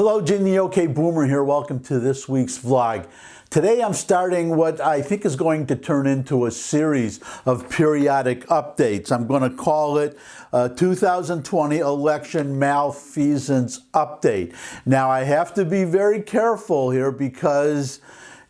Hello, Jimmy OK Boomer here. Welcome to this week's vlog. Today I'm starting what I think is going to turn into a series of periodic updates. I'm going to call it 2020 Election Malfeasance Update. Now I have to be very careful here because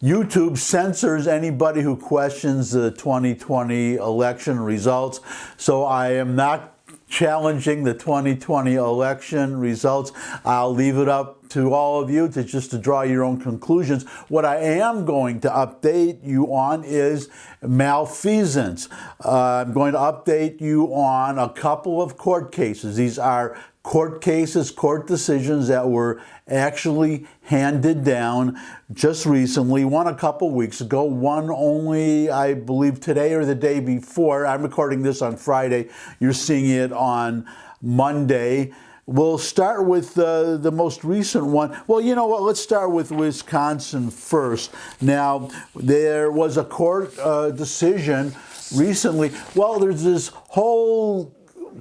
YouTube censors anybody who questions the 2020 election results, so I am not challenging the 2020 election results. I'll leave it up to all of you to draw your own conclusions. What I am going to update you on is malfeasance. I'm going to update you on a couple of court cases. These are court cases, court decisions that were actually handed down just recently, one a couple weeks ago, one only, I believe, today or the day before. I'm recording this on Friday. You're seeing it on Monday. We'll start with the most recent one. Well, you know what? Let's start with Wisconsin first. Now, there was a court decision recently. Well, there's this whole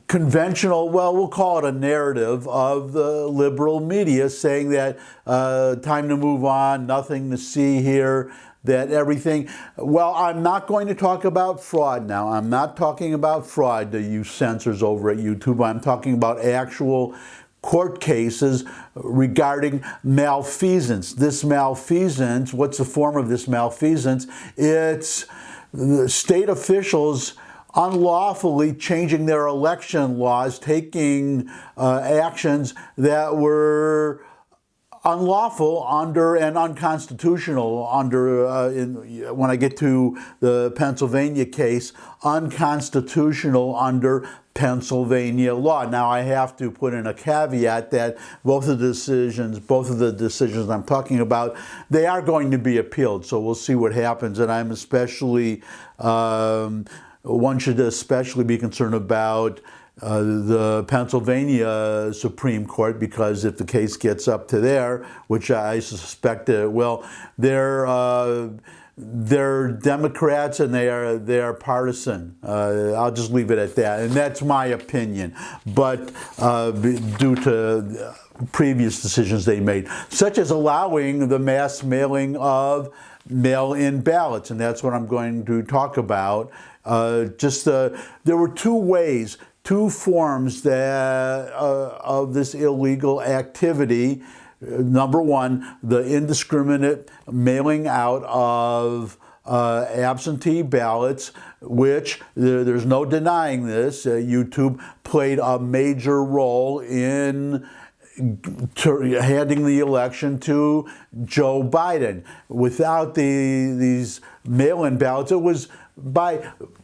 conventional, well, we'll call it a narrative of the liberal media saying that time to move on, nothing to see here, that everything. Well, I'm not going to talk about fraud now. I'm not talking about fraud, you censors over at YouTube. I'm talking about actual court cases regarding malfeasance. This malfeasance, what's the form of this malfeasance? It's the state officials unlawfully changing their election laws, taking actions that were unlawful under and unconstitutional under, when I get to the Pennsylvania case, unconstitutional under Pennsylvania law. Now I have to put in a caveat that both of the decisions I'm talking about, they are going to be appealed. So we'll see what happens. And I'm especially, one should especially be concerned about the Pennsylvania Supreme Court, because if the case gets up to there, which I suspect it will, they're Democrats and they are partisan. I'll just leave it at that, and that's my opinion. But due to previous decisions they made, such as allowing the mass mailing of mail-in ballots, and that's what I'm going to talk about. There were two forms that of this illegal activity. Number one, the indiscriminate mailing out of absentee ballots, which there's no denying this. YouTube played a major role in handing the election to Joe Biden. Without these mail-in ballots, it was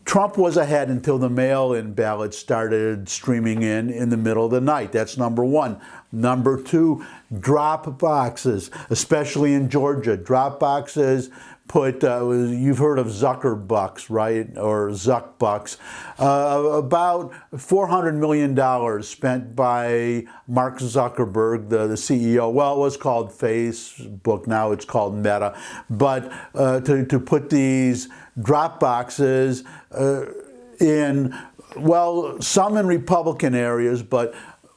Trump was ahead until the mail-in ballots started streaming in the middle of the night. That's number one. Number two, drop boxes, especially in Georgia. Drop boxes put, you've heard of Zuckerbucks, right? Or Zuckbucks. About $400 million spent by Mark Zuckerberg, the CEO. Well, it was called Facebook, now it's called Meta. But to put these drop boxes in, well, some in Republican areas, but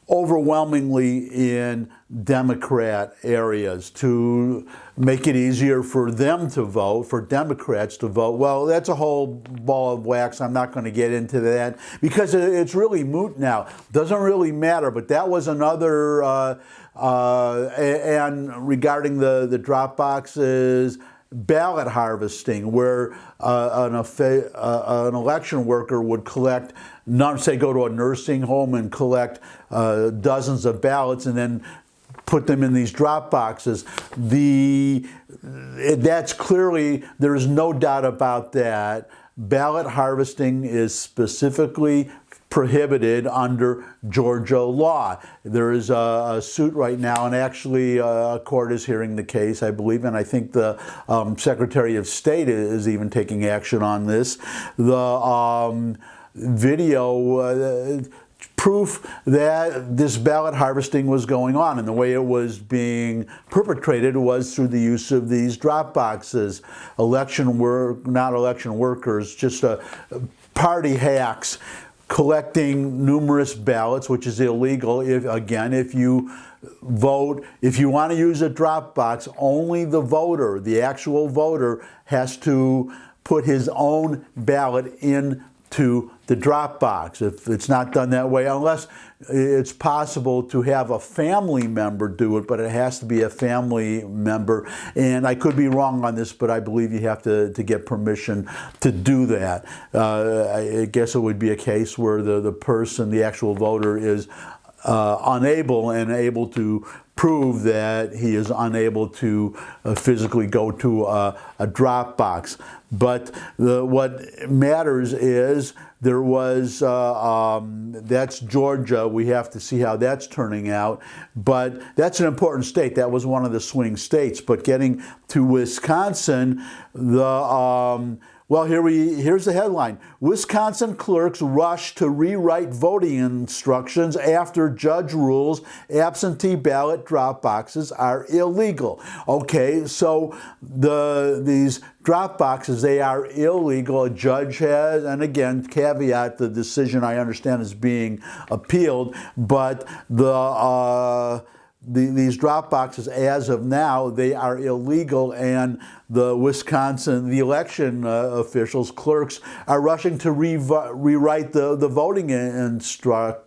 overwhelmingly in Democrat areas, to make it easier for them to vote, for Democrats to vote. Well, that's a whole ball of wax. I'm not going to get into that because it's really moot now. Doesn't really matter, but that was another, and regarding the drop boxes, ballot harvesting, where an election worker would collect, say go to a nursing home and collect dozens of ballots and then put them in these drop boxes. That's clearly, there is no doubt about that. Ballot harvesting is specifically prohibited under Georgia law. There is a suit right now, and actually a court is hearing the case, I believe, and I think the Secretary of State is even taking action on this. The video proof that this ballot harvesting was going on, and the way it was being perpetrated was through the use of these drop boxes. Not election workers, just party hacks collecting numerous ballots, which is illegal. If you vote, if you want to use a drop box, only the voter, the actual voter, has to put his own ballot into the drop box. If it's not done that way, unless it's possible to have a family member do it, but it has to be a family member. And I could be wrong on this, but I believe you have to get permission to do that. I guess it would be a case where the person, the actual voter, is unable and able to prove that he is unable to physically go to a drop box. But what matters is there was, that's Georgia. We have to see how that's turning out. But that's an important state. That was one of the swing states. But getting to Wisconsin, well, here's the headline. Wisconsin clerks rush to rewrite voting instructions after judge rules absentee ballot drop boxes are illegal. Okay, so these drop boxes, they are illegal. A judge has, and again, caveat, the decision I understand is being appealed, but these drop boxes, as of now, they are illegal, and the election officials, clerks, are rushing to rewrite the voting instructions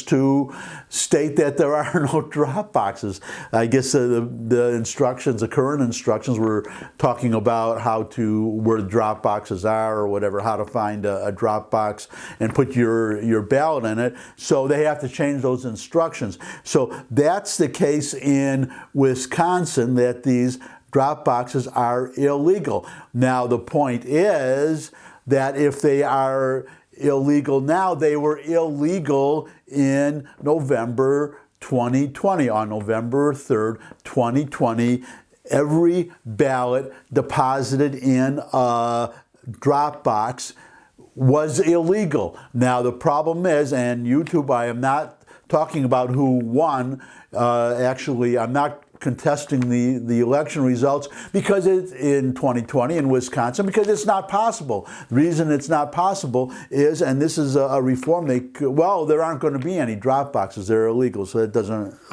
to state that there are no drop boxes. I guess the instructions, the current instructions, were talking about where the drop boxes are or whatever, how to find a drop box and put your ballot in it. So they have to change those instructions. So that's the case in Wisconsin, that these drop boxes are illegal. Now, the point is that if they are illegal now, they were illegal in November 2020. On November 3rd, 2020, every ballot deposited in a drop box was illegal. Now, the problem is, and YouTube, I am not talking about who won. Actually, I'm not contesting the election results because it's in 2020 in Wisconsin, because it's not possible. The reason it's not possible is, and this is a reform, there aren't going to be any drop boxes. They're illegal, so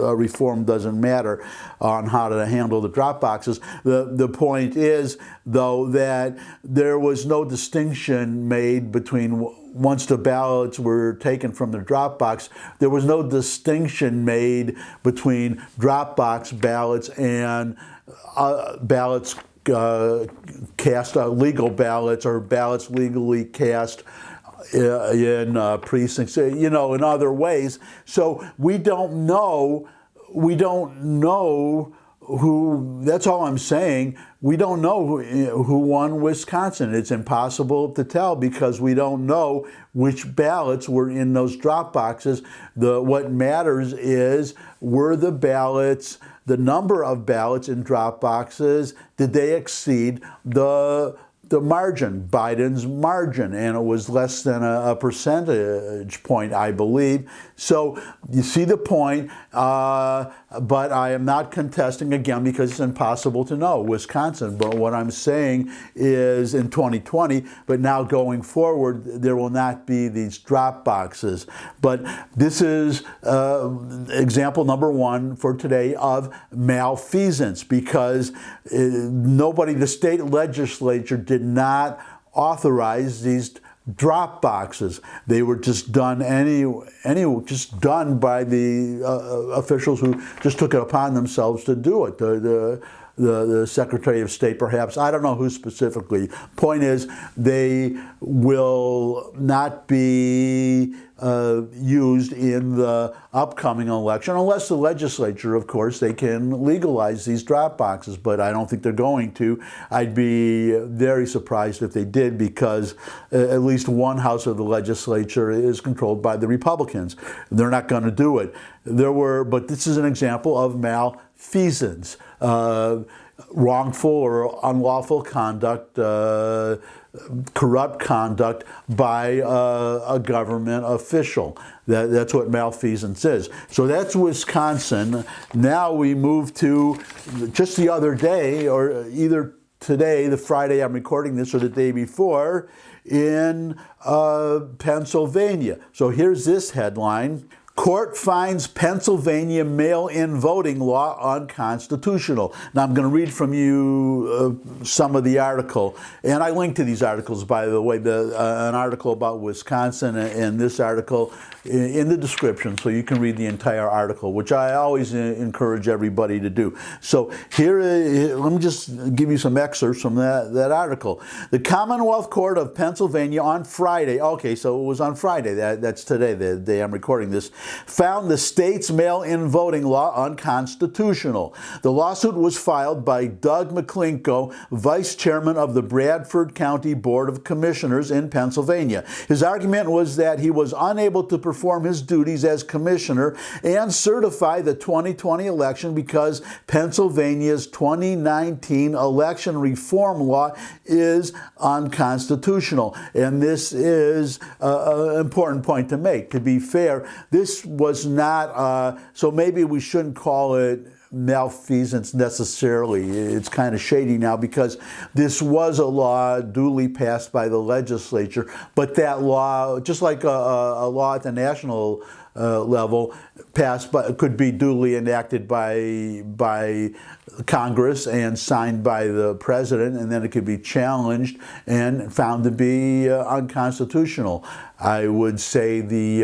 reform doesn't matter on how to handle the drop boxes. The point is, though, that there was no distinction made between, once the ballots were taken from the drop box, there was no distinction made between drop box ballots and ballots cast, legal ballots, or ballots legally cast in precincts, in other ways. So we don't know who, that's all I'm saying. We don't know who won Wisconsin. It's impossible to tell because we don't know which ballots were in those drop boxes. What matters is, were the ballots, the number of ballots in drop boxes, did they exceed the margin, Biden's margin, and it was less than a percentage point, I believe. So you see the point, but I am not contesting, again, because it's impossible to know Wisconsin. But what I'm saying is, in 2020, but now going forward, there will not be these drop boxes. But this is example number one for today of malfeasance, because the state legislature did not authorize these drop boxes. They were just done just done by the officials who just took it upon themselves to do it. The Secretary of State, perhaps. I don't know who specifically. Point is, they will not be used in the upcoming election, unless the legislature, of course, they can legalize these drop boxes, but I don't think they're going to. I'd be very surprised if they did, because at least one house of the legislature is controlled by the Republicans. They're not going to do it. But this is an example of malfeasance. Wrongful or unlawful conduct, corrupt conduct by a government official. That's what malfeasance is. So that's Wisconsin. Now we move to, just the other day, or either today, the Friday I'm recording this, or the day before, in Pennsylvania. So here's this headline. Court finds Pennsylvania mail-in voting law unconstitutional. Now I'm going to read from you some of the article, and I link to these articles, by the way, an article about Wisconsin and this article in the description, so you can read the entire article, which I always encourage everybody to do. So here, let me just give you some excerpts from that article. The Commonwealth Court of Pennsylvania on Friday, okay, so it was on Friday, that's today, the day I'm recording this, found the state's mail-in voting law unconstitutional. The lawsuit was filed by Doug McClinko, vice chairman of the Bradford County Board of Commissioners in Pennsylvania. His argument was that he was unable to perform his duties as commissioner and certify the 2020 election because Pennsylvania's 2019 election reform law is unconstitutional. And this is an important point to make. To be fair, this was not, so maybe we shouldn't call it malfeasance necessarily. It's kind of shady now because this was a law duly passed by the legislature, but that law, just like a law at the national level, passed by, could be duly enacted by Congress and signed by the president, and then it could be challenged and found to be unconstitutional. I would say the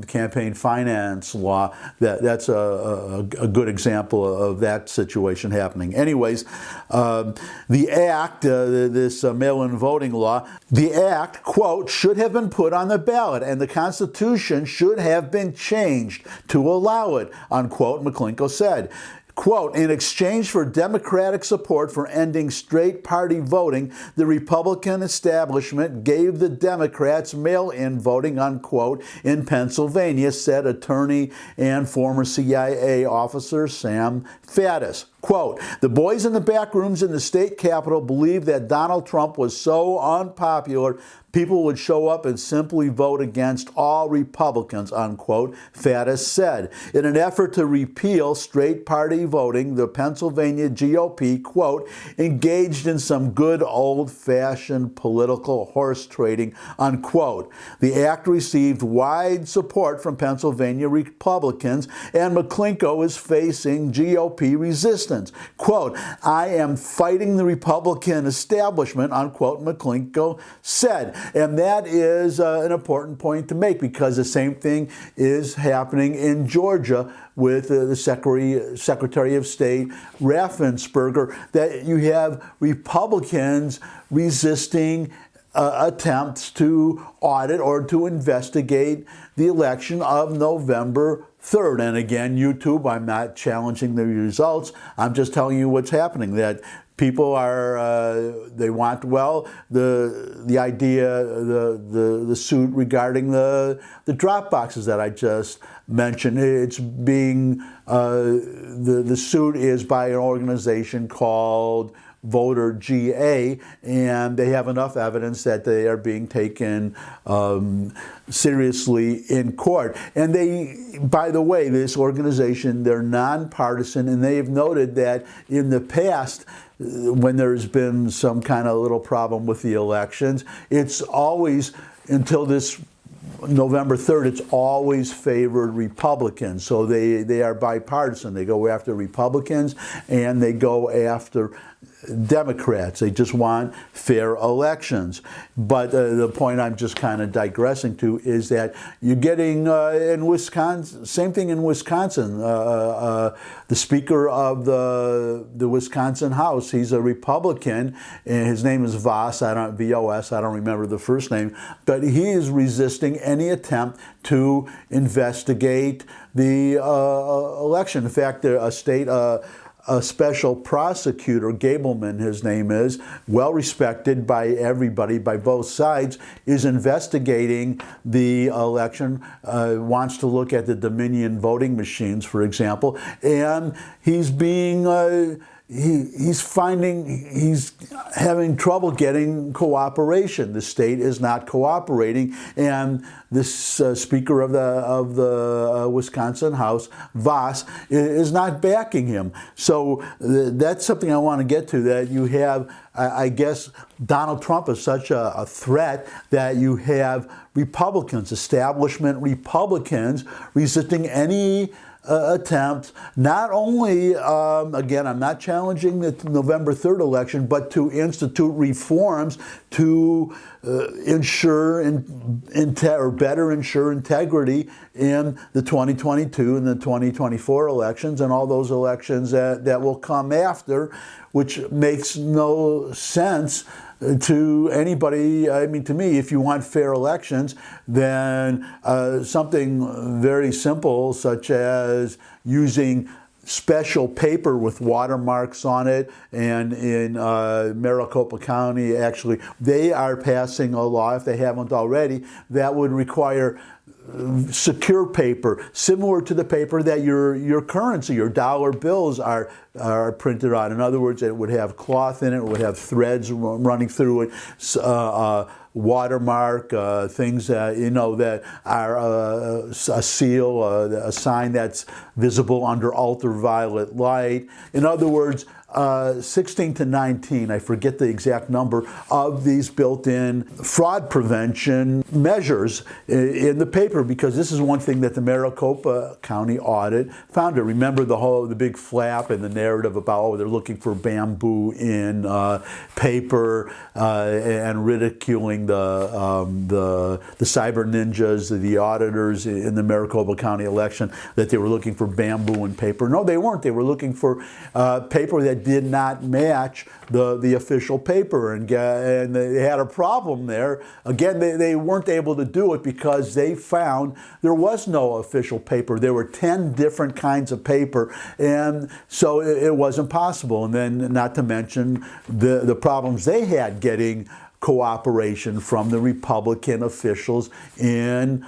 campaign finance law, that's a good example of that situation happening. Anyways, the act, this mail-in voting law, the act, quote, should have been put on the ballot and the Constitution should have been changed to allow it, unquote, McClinko said. Quote, in exchange for Democratic support for ending straight party voting, the Republican establishment gave the Democrats mail-in voting, unquote, in Pennsylvania, said attorney and former CIA officer Sam Faddis. Quote, the boys in the back rooms in the state capitol believed that Donald Trump was so unpopular, people would show up and simply vote against all Republicans, unquote, Faddis said. In an effort to repeal straight party voting, the Pennsylvania GOP, quote, engaged in some good old-fashioned political horse trading, unquote. The act received wide support from Pennsylvania Republicans, and McClinko is facing GOP resistance. Quote, I am fighting the Republican establishment, unquote, McClinko said. And that is an important point to make because the same thing is happening in Georgia with the Secretary of State Raffensperger, that you have Republicans resisting attempts to audit or to investigate the election of November 3rd. And again, YouTube, I'm not challenging the results. I'm just telling you what's happening, that people are, they want, well, the idea, the suit regarding the drop boxes that I just mentioned, it's being, the suit is by an organization called Voter GA, and they have enough evidence that they are being taken seriously in court. And they, by the way, this organization, they're nonpartisan, and they've noted that in the past, when there's been some kind of little problem with the elections, it's always, until this November 3rd, it's always favored Republicans. So they are bipartisan. They go after Republicans and they go after Democrats. They just want fair elections. But the point I'm just kind of digressing to is that you're getting in Wisconsin, same thing in Wisconsin. The Speaker of the Wisconsin House, he's a Republican, and his name is Voss. V-O-S, I don't remember the first name, but he is resisting any attempt to investigate the election. In fact, a special prosecutor, Gableman, his name is, well respected by everybody, by both sides, is investigating the election, wants to look at the Dominion voting machines, for example, and he's being he's having trouble getting cooperation. The state is not cooperating, and this Speaker of the Wisconsin House, Voss, is not backing him. So that's something I want to get to, that you have, I guess, Donald Trump is such a threat that you have Republicans, establishment Republicans, resisting any attempt, not only, again, I'm not challenging the November 3rd election, but to institute reforms to ensure or better ensure integrity in the 2022 and the 2024 elections and all those elections that will come after, which makes no sense to anybody. I mean, to me, if you want fair elections, then something very simple, such as using special paper with watermarks on it, and in Maricopa County, actually, they are passing a law, if they haven't already, that would require secure paper, similar to the paper that your currency, your dollar bills are printed on. In other words, it would have cloth in it, it would have threads running through it, watermark, things that are a seal, a sign that's visible under ultraviolet light. In other words, 16 to 19, I forget the exact number, of these built-in fraud prevention measures in the paper, because this is one thing that the Maricopa County audit found. Remember the big flap and the narrative about, oh, they're looking for bamboo in paper, and ridiculing the cyber ninjas, the auditors in the Maricopa County election, that they were looking for bamboo in paper. No, they weren't. They were looking for paper that did not match the official paper, and they had a problem there. Again, they weren't able to do it because they found there was no official paper. There were 10 different kinds of paper, and so it wasn't possible. And then, not to mention the problems they had getting cooperation from the Republican officials in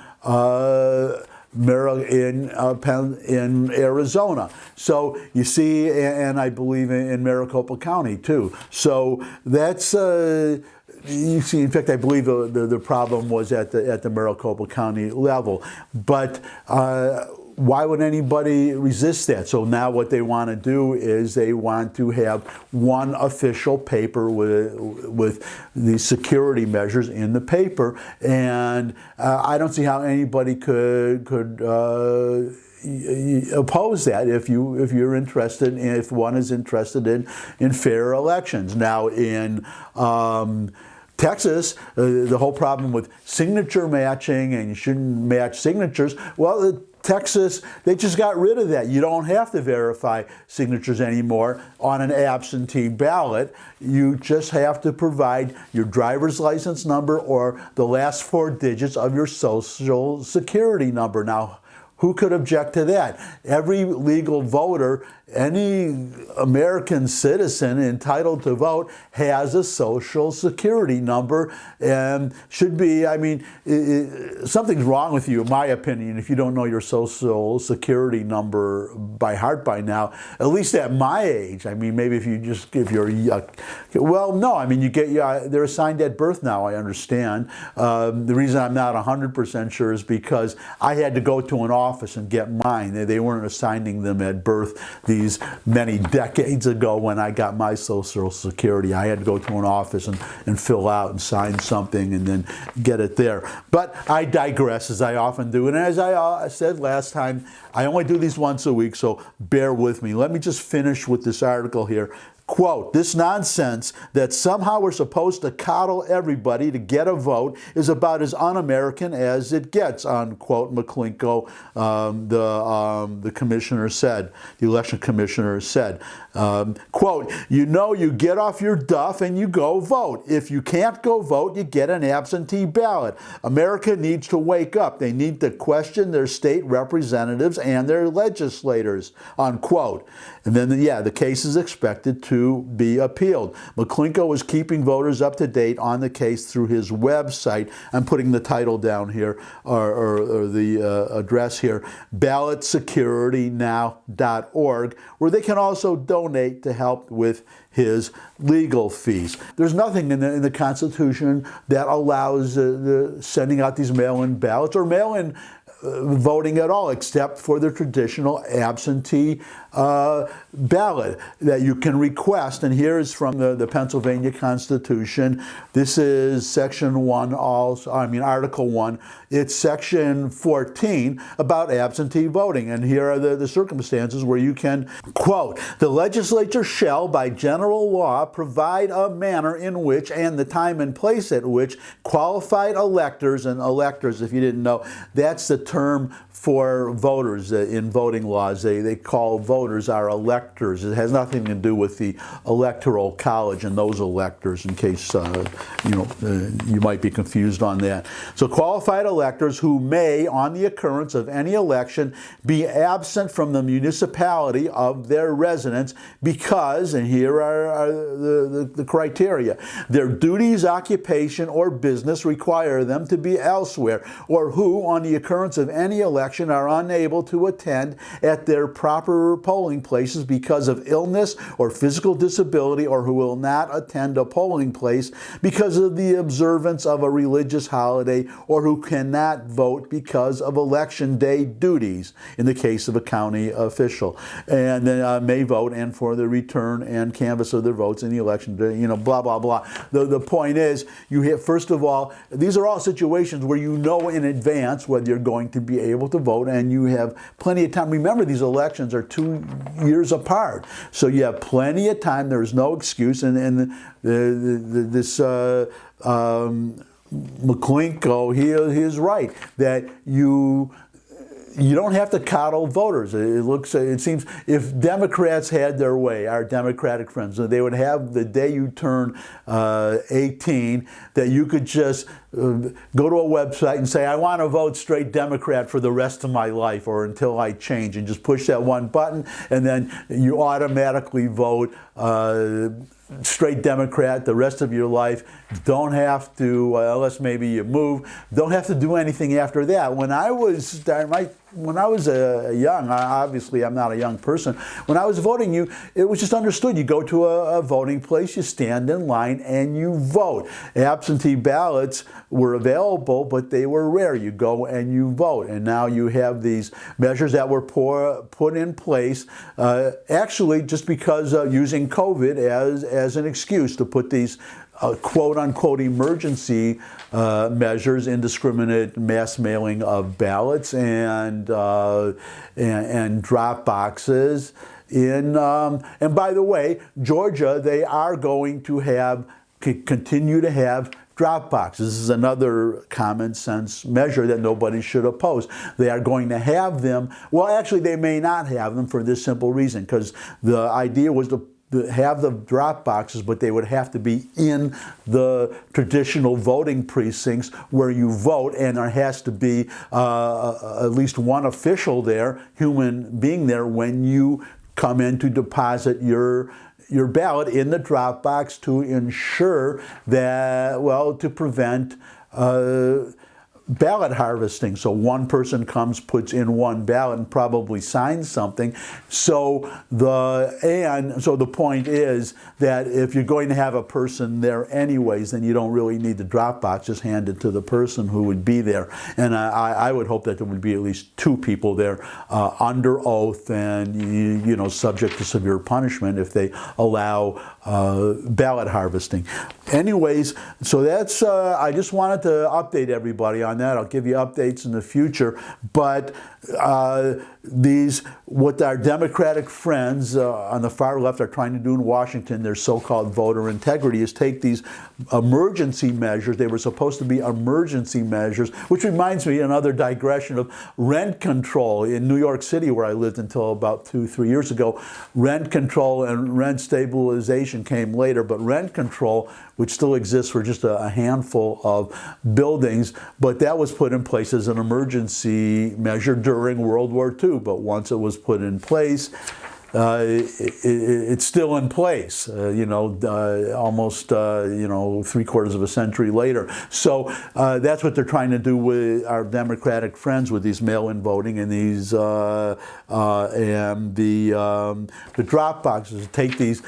Arizona. So you see, and I believe in Maricopa County too. So that's you see. In fact, I believe the problem was at the Maricopa County level. But why would anybody resist that? So now what they want to do is they want to have one official paper with the security measures in the paper, and I don't see how anybody could oppose that if you're interested, if one is interested in fair elections. Now in Texas, the whole problem with signature matching, and you shouldn't match signatures. Well, Texas, they just got rid of that. You don't have to verify signatures anymore on an absentee ballot. You just have to provide your driver's license number or the last 4 digits of your social security number. Now, who could object to that? Every legal voter, any American citizen entitled to vote, has a social security number, and should be, I mean, something's wrong with you, in my opinion, if you don't know your social security number by heart by now, at least at my age. I mean, maybe if you're, well, no, I mean, they're assigned at birth now, I understand. The reason I'm not 100% sure is because I had to go to an office and get mine. They weren't assigning them at birth these many decades ago when I got my Social Security. I had to go to an office and fill out and sign something and then get it there. But I digress, as I often do. And as I said last time, I only do these once a week, so bear with me. Let me just finish with this article here. Quote, this nonsense that somehow we're supposed to coddle everybody to get a vote is about as un-American as it gets, unquote, McClinko, the commissioner said, the election commissioner said. Quote, you get off your duff and you go vote. If you can't go vote, you get an absentee ballot. America needs to wake up. They need to question their state representatives and their legislators, unquote. And then, the case is expected to to be appealed. McClinko is keeping voters up to date on the case through his website. I'm putting the title down here, or the address here, ballotsecuritynow.org, where they can also donate to help with his legal fees. There's nothing in the Constitution that allows sending out these mail-in ballots or mail-in voting at all, except for the traditional absentee ballot that you can request. And here is from the Pennsylvania Constitution. This is Section 1, Article 1. It's Section 14 about absentee voting. And here are the circumstances where you can, quote, "The legislature shall, by general law, provide a manner in which and the time and place at which qualified electors," and electors, if you didn't know, that's the term for voters in voting laws. They call voters our electors. It has nothing to do with the Electoral College and those electors, in case you might be confused on that. So qualified electors who may, on the occurrence of any election, be absent from the municipality of their residence because, and here are the criteria, their duties, occupation, or business require them to be elsewhere, or who, on the occurrence of any election, are unable to attend at their proper polling places because of illness or physical disability, or who will not attend a polling place because of the observance of a religious holiday, or who cannot vote because of election day duties in the case of a county official, and then may vote and for the return and canvass of their votes in the election day, blah, blah, blah. The point is, first of all, these are all situations where you know in advance whether you're going to be able to vote, and you have plenty of time. Remember, these elections are 2 years apart, so you have plenty of time. There's no excuse, and this McClinko, he is right that you don't have to coddle voters. It seems if Democrats had their way, our Democratic friends, they would have the day you turn 18 that you could just go to a website and say, I want to vote straight Democrat for the rest of my life or until I change, and just push that one button, and then you automatically vote straight Democrat the rest of your life. Don't have to, unless maybe you move, don't have to do anything after that. When I was young, obviously I'm not a young person, when I was voting, it was just understood. You go to a voting place, you stand in line, and you vote. Absentee ballots were available, but they were rare. You go and you vote. And now you have these measures that were put in place, actually just because using COVID as an excuse to put these quote-unquote emergency measures, indiscriminate mass mailing of ballots and drop boxes. And by the way, Georgia, they are going to continue to have drop boxes. This is another common sense measure that nobody should oppose. They are going to have them. Well, actually, they may not have them for this simple reason, because the idea was to have the drop boxes, but they would have to be in the traditional voting precincts where you vote, and there has to be at least one official there, human being there, when you come in to deposit your ballot in the drop box to ensure that, to prevent ballot harvesting. So one person comes, puts in one ballot, and probably signs something. So the point is that if you're going to have a person there anyways, then you don't really need the drop box. Just hand it to the person who would be there. And I would hope that there would be at least 2 people there under oath and subject to severe punishment if they allow ballot harvesting. Anyways, so that's I just wanted to update everybody on that. I'll give you updates in the future, but what our Democratic friends on the far left are trying to do in Washington, their so-called voter integrity, is take these emergency measures. They were supposed to be emergency measures, which reminds me, another digression, of rent control in New York City, where I lived until about 2-3 years ago. Rent control and rent stabilization came later, but rent control, which still exists for just a handful of buildings, but that was put in place as an emergency measure during World War II. But once it was put in place, it's still in place, almost, 3/4 of a century later. So that's what they're trying to do with our Democratic friends with these mail-in voting and these and the drop boxes. Take these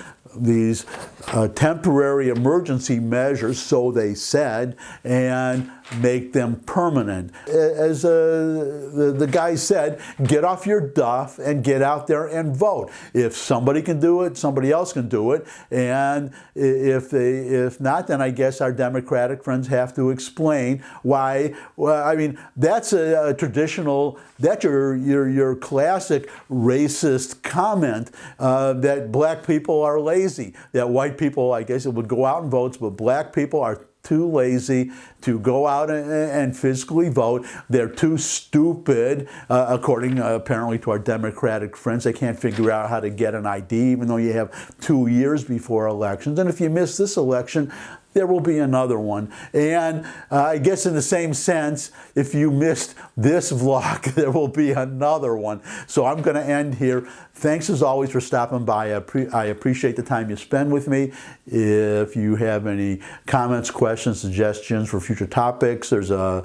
temporary emergency measures, so they said, and make them permanent. As the guy said, get off your duff and get out there and vote. If somebody can do it, somebody else can do it. And if not, then I guess our Democratic friends have to explain why. Well, I mean, that's a traditional, that's your classic racist comment that black people are lazy, that white people, I guess, it would go out and vote, but black people are too lazy to go out and physically vote. They're too stupid, according apparently to our Democratic friends. They can't figure out how to get an ID, even though you have 2 years before elections. And if you miss this election, there will be another one. And I guess in the same sense, if you missed this vlog, there will be another one. So I'm going to end here. Thanks as always for stopping by. I appreciate the time you spend with me. If you have any comments, questions, suggestions for future topics, there's a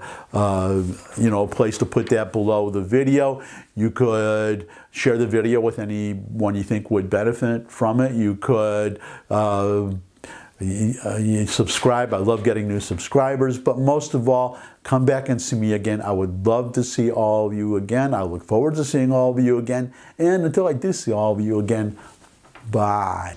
place to put that below the video. You could share the video with anyone you think would benefit from it. You could you subscribe. I love getting new subscribers, but most of all, come back and see me again. I would love to see all of you again. I look forward to seeing all of you again. And until I do see all of you again, bye.